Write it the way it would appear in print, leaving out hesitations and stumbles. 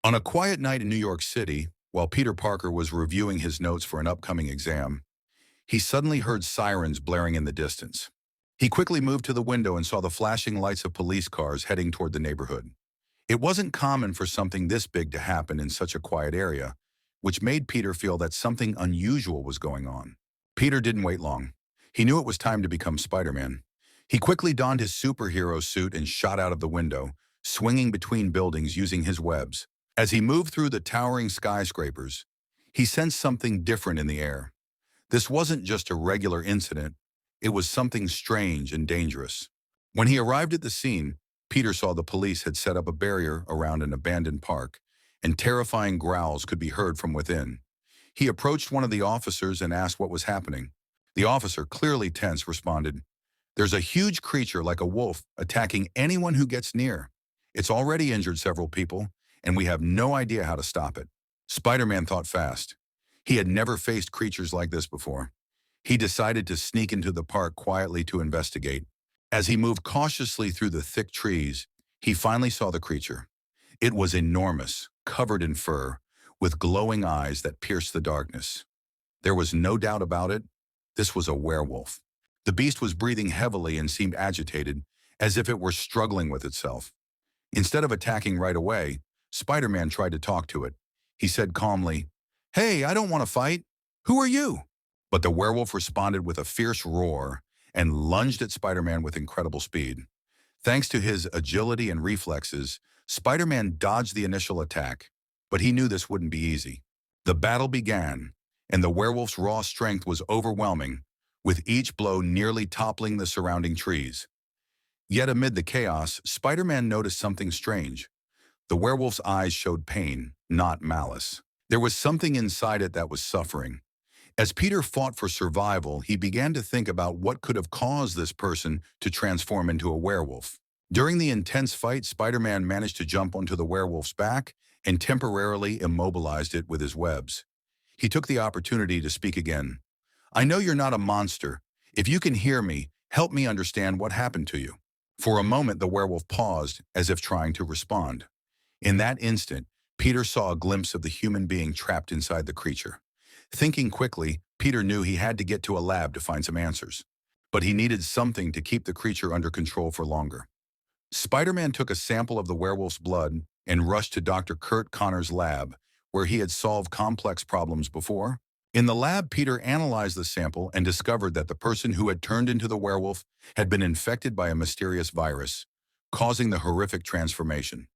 On a quiet night in New York City, while Peter Parker was reviewing his notes for an upcoming exam, he suddenly heard sirens blaring in the distance. He quickly moved to the window and saw the flashing lights of police cars heading toward the neighborhood. It wasn't common for something this big to happen in such a quiet area, which made Peter feel that something unusual was going on. Peter didn't wait long. He knew it was time to become Spider-Man. He quickly donned his superhero suit and shot out of the window, swinging between buildings using his webs. As he moved through the towering skyscrapers, he sensed something different in the air. This wasn't just a regular incident, it was something strange and dangerous. When he arrived at the scene, Peter saw the police had set up a barrier around an abandoned park, and terrifying growls could be heard from within. He approached one of the officers and asked what was happening. The officer, clearly tense, responded, "There's a huge creature like a wolf attacking anyone who gets near. It's already injured several people, and we have no idea how to stop it." Spider-Man thought fast. He had never faced creatures like this before. He decided to sneak into the park quietly to investigate. As he moved cautiously through the thick trees, he finally saw the creature. It was enormous, covered in fur, with glowing eyes that pierced the darkness. There was no doubt about it. This was a werewolf. The beast was breathing heavily and seemed agitated, as if it were struggling with itself. Instead of attacking right away, Spider-Man tried to talk to it. He said calmly, "Hey, I don't want to fight. Who are you?" But the werewolf responded with a fierce roar and lunged at Spider-Man with incredible speed. Thanks to his agility and reflexes, Spider-Man dodged the initial attack, but he knew this wouldn't be easy. The battle began, and the werewolf's raw strength was overwhelming, with each blow nearly toppling the surrounding trees. Yet amid the chaos, Spider-Man noticed something strange. The werewolf's eyes showed pain, not malice. There was something inside it that was suffering. As Peter fought for survival, he began to think about what could have caused this person to transform into a werewolf. During the intense fight, Spider-Man managed to jump onto the werewolf's back and temporarily immobilized it with his webs. He took the opportunity to speak again. "I know you're not a monster. If you can hear me, help me understand what happened to you." For a moment, the werewolf paused, as if trying to respond. In that instant, Peter saw a glimpse of the human being trapped inside the creature. Thinking quickly, Peter knew he had to get to a lab to find some answers. But he needed something to keep the creature under control for longer. Spider-Man took a sample of the werewolf's blood and rushed to Dr. Kurt Connor's lab, where he had solved complex problems before. In the lab, Peter analyzed the sample and discovered that the person who had turned into the werewolf had been infected by a mysterious virus, causing the horrific transformation.